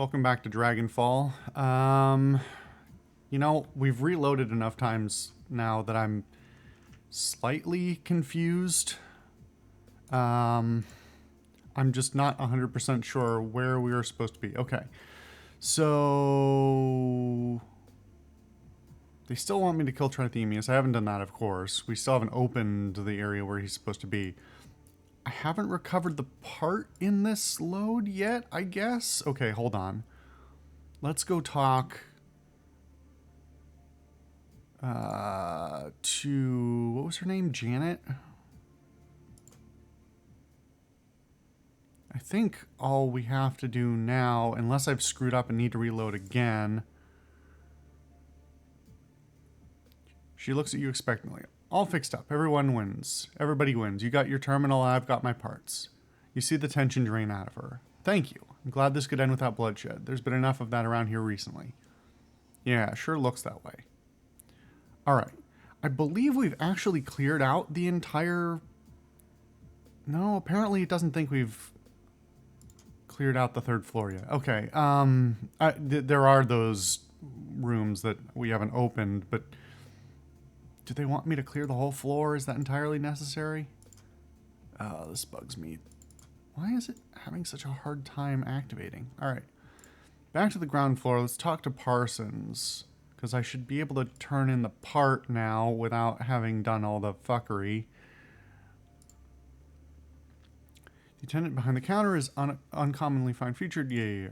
Welcome back to Dragonfall. We've reloaded enough times now that I'm slightly confused. I'm just not 100% sure where we are supposed to be. Okay. So they still want me to kill Trithemius. I haven't done that, of course. We still haven't opened the area where he's supposed to be. I haven't recovered the part in this load yet, I guess. Okay, hold on. Let's go talk to, what was her name? Janet? I think all we have to do now, unless I've screwed up and need to reload again. She looks at you expectantly. All fixed up. Everyone wins. Everybody wins. You got your terminal, I've got my parts. You see the tension drain out of her. Thank you. I'm glad this could end without bloodshed. There's been enough of that around here recently. Yeah, sure looks that way. Alright. I believe we've actually cleared out the entire... No, apparently it doesn't think we've cleared out the third floor yet. Okay, there are those rooms that we haven't opened, but... Do they want me to clear the whole floor? Is that entirely necessary? This bugs me. Why is it having such a hard time activating? Alright. Back to the ground floor. Let's talk to Parsons. Because I should be able to turn in the part now without having done all the fuckery. The attendant behind the counter is uncommonly fine-featured. Yeah.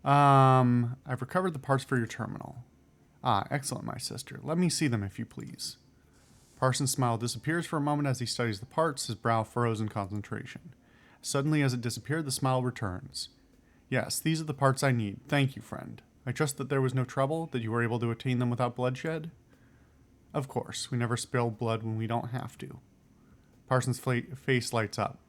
I've recovered the parts for your terminal. Ah, excellent, my sister. Let me see them, if you please. Parsons' smile disappears for a moment as he studies the parts, his brow furrows in concentration. Suddenly, as it disappeared, the smile returns. Yes, these are the parts I need. Thank you, friend. I trust that there was no trouble, that you were able to attain them without bloodshed? Of course, we never spill blood when we don't have to. Parsons' face lights up.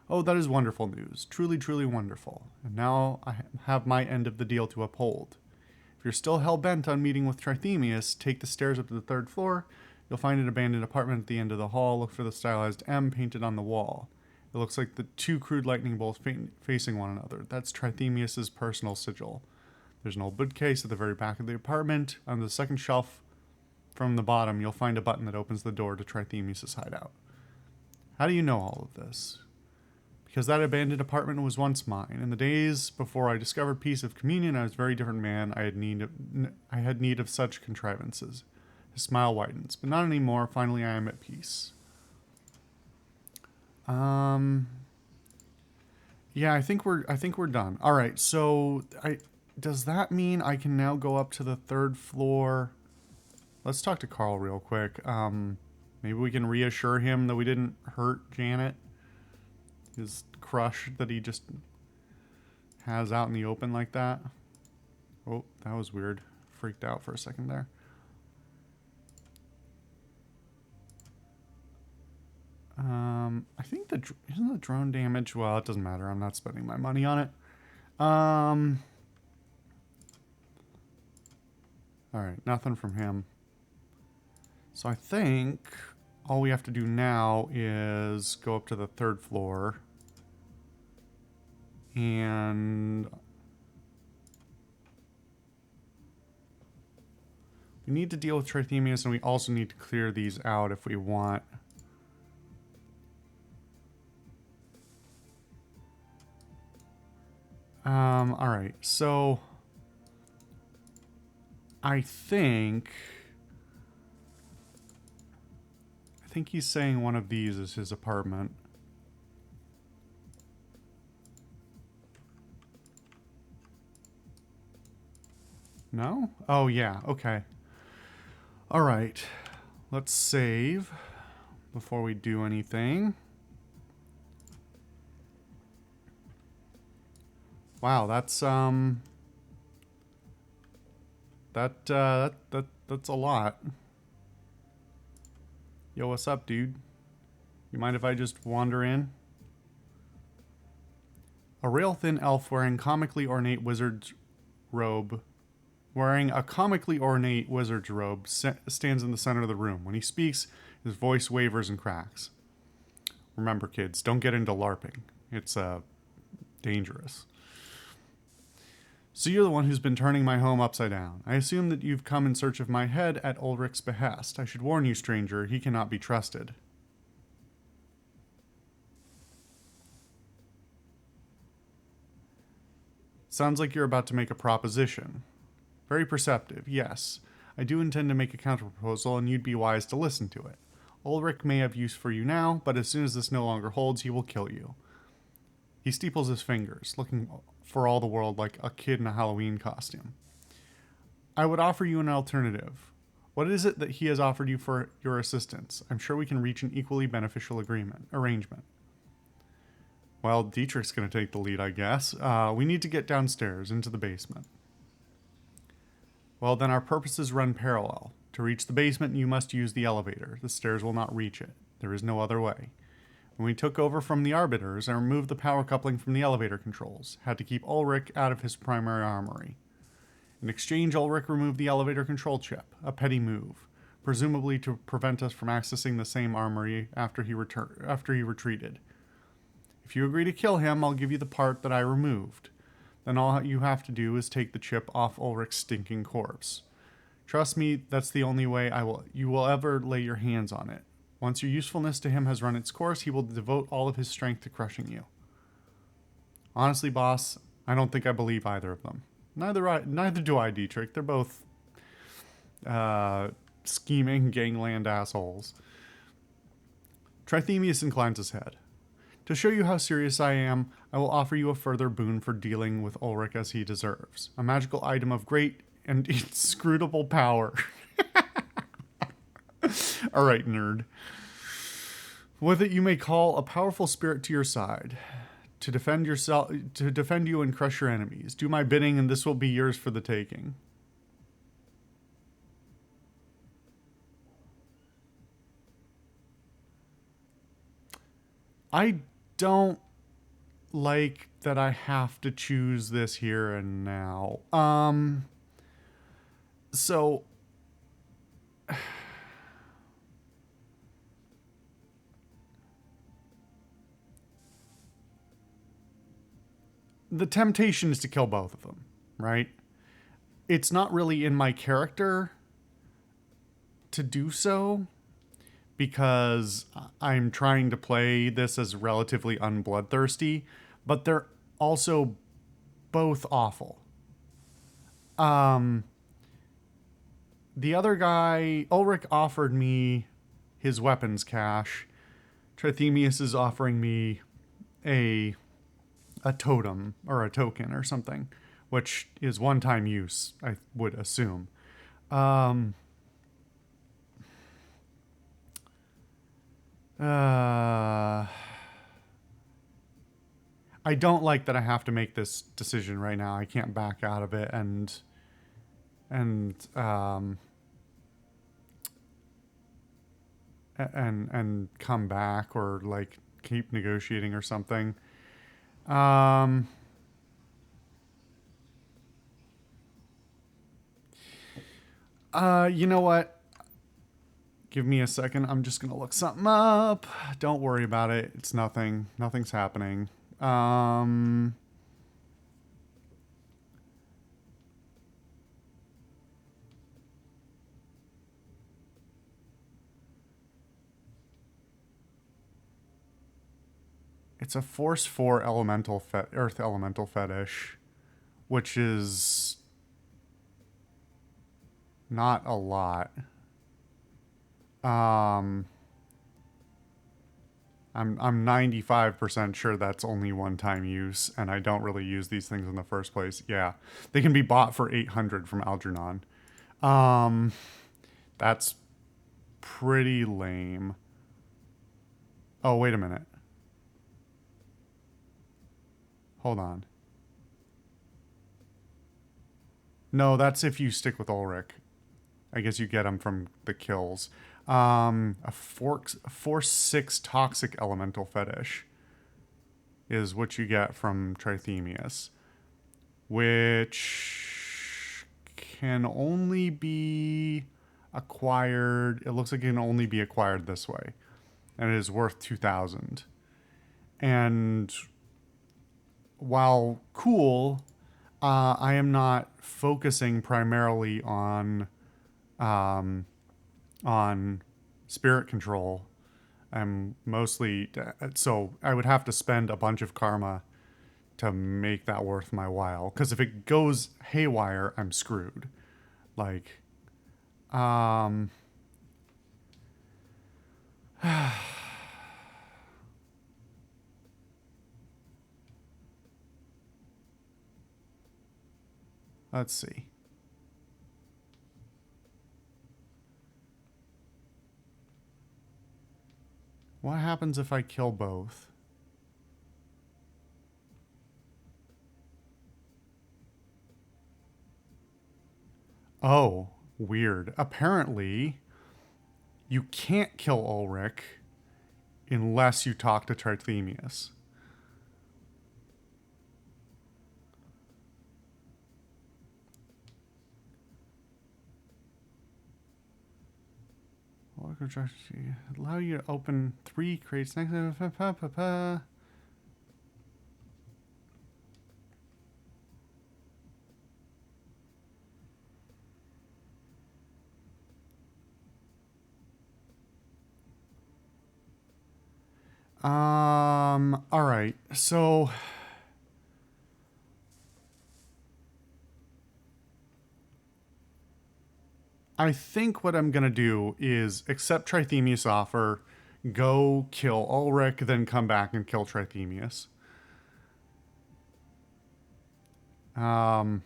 Oh, that is wonderful news. Truly, truly wonderful. And now I have my end of the deal to uphold. If you're still hell-bent on meeting with Trithemius, take the stairs up to the third floor. You'll find an abandoned apartment at the end of the hall. Look for the stylized M painted on the wall. It looks like the two crude lightning bolts facing one another. That's Trithemius's personal sigil. There's an old bookcase at the very back of the apartment. On the second shelf from the bottom, you'll find a button that opens the door to Trithemius's hideout. How do you know all of this? Because that abandoned apartment was once mine. In the days before I discovered peace of communion, I was a very different man. I had need of such contrivances. His smile widens, but not anymore. Finally, I am at peace. Yeah, I think we're done. All right. So, does that mean I can now go up to the third floor? Let's talk to Carl real quick. Maybe we can reassure him that we didn't hurt Janet. His crush that he just has out in the open like that. Oh, that was weird. Freaked out for a second there. I think isn't the drone damage? Well, it doesn't matter. I'm not spending my money on it. All right, nothing from him. So I think all we have to do now is go up to the third floor. And we need to deal with Trithemius, and we also need to clear these out if we want. Alright, so I think he's saying one of these is his apartment. No? Oh, yeah. Okay. All right. Let's save before we do anything. Wow, that's that's a lot. Yo, what's up, dude? You mind if I just wander in? A rail-thin elf wearing a comically ornate wizard's robe stands in the center of the room. When he speaks, his voice wavers and cracks. Remember, kids, don't get into LARPing. It's dangerous. So you're the one who's been turning my home upside down. I assume that you've come in search of my head at Ulrich's behest. I should warn you, stranger, he cannot be trusted. Sounds like you're about to make a proposition. Very perceptive, yes. I do intend to make a counterproposal, and you'd be wise to listen to it. Ulrich may have use for you now, but as soon as this no longer holds, he will kill you. He steeples his fingers, looking for all the world like a kid in a Halloween costume. I would offer you an alternative. What is it that he has offered you for your assistance? I'm sure we can reach an equally beneficial arrangement. Well, Dietrich's going to take the lead, I guess. We need to get downstairs, into the basement. Well, then our purposes run parallel. To reach the basement, you must use the elevator. The stairs will not reach it. There is no other way. When we took over from the Arbiters, I removed the power coupling from the elevator controls. Had to keep Ulrich out of his primary armory. In exchange, Ulrich removed the elevator control chip, a petty move, presumably to prevent us from accessing the same armory after he retreated. If you agree to kill him, I'll give you the part that I removed. Then all you have to do is take the chip off Ulrich's stinking corpse. Trust me, that's the only way you will ever lay your hands on it. Once your usefulness to him has run its course, he will devote all of his strength to crushing you. Honestly, boss, I don't think I believe either of them. Neither do I, Dietrich. They're both scheming, gangland assholes. Trithemius inclines his head. To show you how serious I am, I will offer you a further boon for dealing with Ulrich as he deserves. A magical item of great and inscrutable power. All right, nerd. With it, you may call a powerful spirit to your side to defend you and crush your enemies. Do my bidding, and this will be yours for the taking. I don't like that I have to choose this here and now. So the temptation is to kill both of them, right? It's not really in my character to do so because I'm trying to play this as relatively unbloodthirsty, but they're also both awful. The other guy, Ulrich, offered me his weapons cache. Trithemius is offering me a totem or a token or something, which is one-time use, I would assume. I don't like that I have to make this decision right now. I can't back out of it and come back or like keep negotiating or something. You know what? Give me a second. I'm just going to look something up. Don't worry about it. It's nothing. Nothing's happening. It's a Force 4 Earth Elemental Fetish, which is not a lot. I'm 95% sure that's only one-time use, and I don't really use these things in the first place. Yeah, they can be bought for 800 from Algernon. That's pretty lame. Oh, wait a minute. Hold on. No, that's if you stick with Ulrich. I guess you get them from the kills. A Force 6 Toxic Elemental Fetish is what you get from Trithemius, which can only be acquired. It looks like it can only be acquired this way, and it is worth 2,000. And while cool, I am not focusing primarily um, on spirit control. I'm mostly so I would have to spend a bunch of karma to make that worth my while. Because if it goes haywire, I'm screwed. Like, um, let's see. What happens if I kill both? Oh, weird. Apparently, you can't kill Ulrich unless you talk to Trithemius. Allow you to open 3 crates next. All right. So I think what I'm gonna do is accept Trithemius' offer, go kill Ulrich, then come back and kill Trithemius. Um,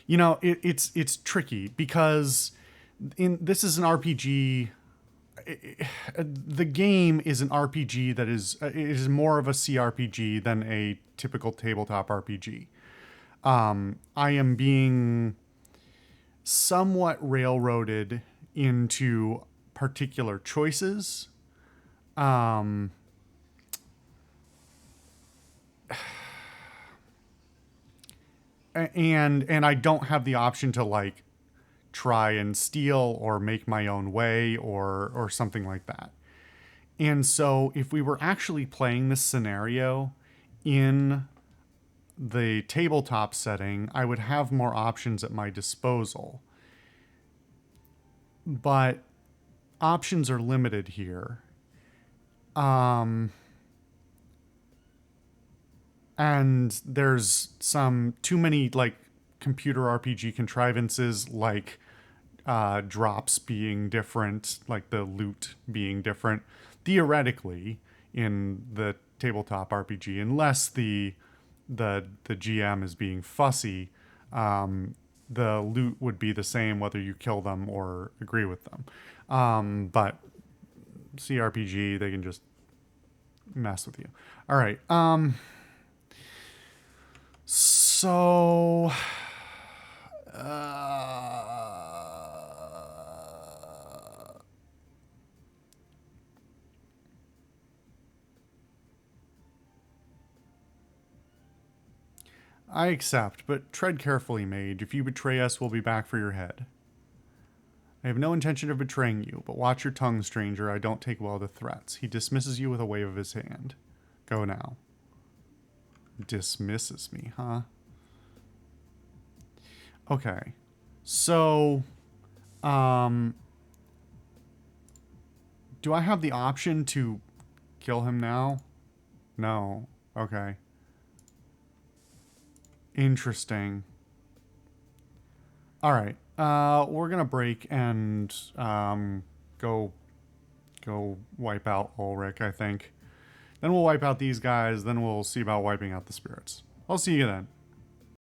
it's tricky because this is an RPG. The game is an RPG that is more of a CRPG than a typical tabletop RPG. I am being somewhat railroaded into particular choices. Um, and I don't have the option to like try and steal or make my own way or something like that. And so if we were actually playing this scenario in the tabletop setting, I would have more options at my disposal. But options are limited here. Um, and there's some too many like computer RPG contrivances like drops being different, like the loot being different, theoretically in the tabletop RPG, unless the GM is being fussy. The loot would be the same whether you kill them or agree with them. But CRPG, they can just mess with you. All right. So. I accept, but tread carefully, mage. If you betray us, we'll be back for your head. I have no intention of betraying you, but watch your tongue, stranger. I don't take well to threats. He dismisses you with a wave of his hand. Go now. Dismisses me, huh? Okay. So, do I have the option to kill him now? No. Okay. Interesting. All right. We're gonna break and go wipe out Ulrich, I think. Then we'll wipe out these guys. Then we'll see about wiping out the spirits. I'll see you then.